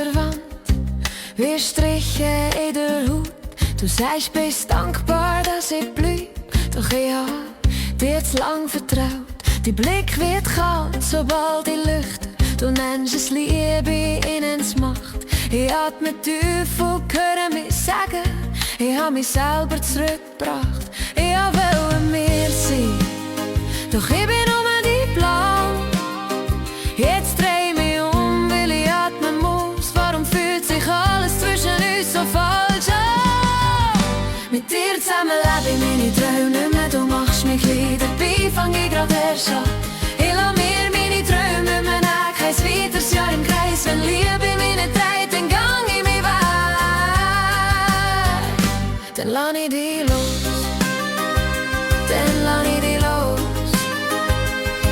der Wand, wie Striche in der Haut. Du sagst, bist dankbar, dass ich bleib, doch ich hab dir zu lang vertraut. Dein Blick wird kalt, sobald ich lüchte. Du nennst es Liebe, innens Macht. Ich atme tief und höre mich sagen, ich hab mich selber zurückgebracht. Ich wollte mir sein, doch ich bin nur dein Plan. Jetzt dreh mich um, weil ich atmen muss. Warum fühlt sich alles zwischen uns so falsch an? Mit dir zusammen lebe ich meine Träume nicht mehr. Du machst mich klein, dabei fang ich grad erst an. Ich lass mir meine Träume nicht mehr nehmen. Kein weiteres Jahr im Kreis. Wenn Liebe mich nicht trägt, dann gang ich mich weg. Dann lass ich dich los. Dann lass ich dich los.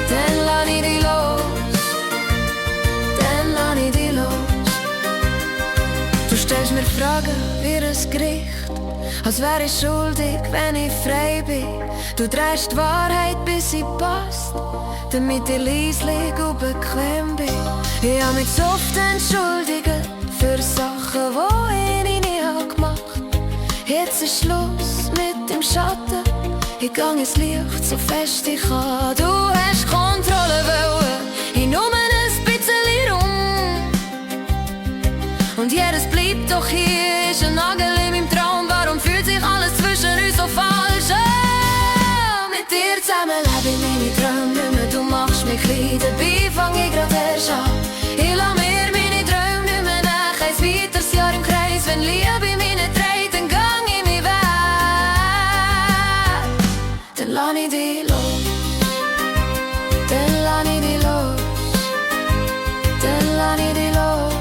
Dann lass ich dich los. Dann lass ich dich los. Du stellst mir Fragen wie ein Gericht, als wäre ich schuldig, wenn ich frei bin. Du drehst die Wahrheit, bis sie passt, damit ich leislich und bequem bin. Ich hab mich so oft entschuldigt für Sachen, die ich nie hab gemacht. Jetzt ist Schluss mit dem Schatten, ich gang ins Licht so fest ich kann. Du hast Kontrolle wollen, ich nur ein bisschen rum. Und jedes bleibt doch hier, ist ein Nagel in meinem Traum. Warum fühlt sich alles zwischen uns so falsch an? Mit dir zusammen lebe ich meine Träume nicht mehr. Du machst mich klein, dabei fang ich grad erst an. Ich lass mir meine Träume nicht mehr nehmen. Kein weiteres Jahr im Kreis. Wenn Liebe mich nicht trägt, dann gang ich mich weg. Dann lass ich dich los. Dann lass ich dich los. Dann lass ich dich los.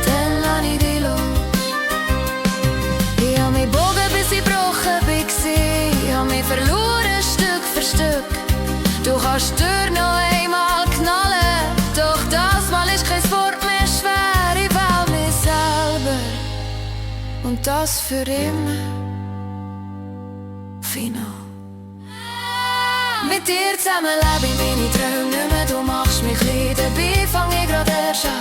Dann lass ich dich los. Ich hab mich bogen, bis ich gebrochen bin. Ich hab mich verloren, Stück für Stück. Du kannst die Tür noch einmal knallen, doch das Mal ist kein Wort mehr schwer. Ich wähl mich selber und das für immer. Final. Mit dir zusammen lebe ich meine Träume nicht mehr. Du machst mich klein, dabei fang ich grad erst an.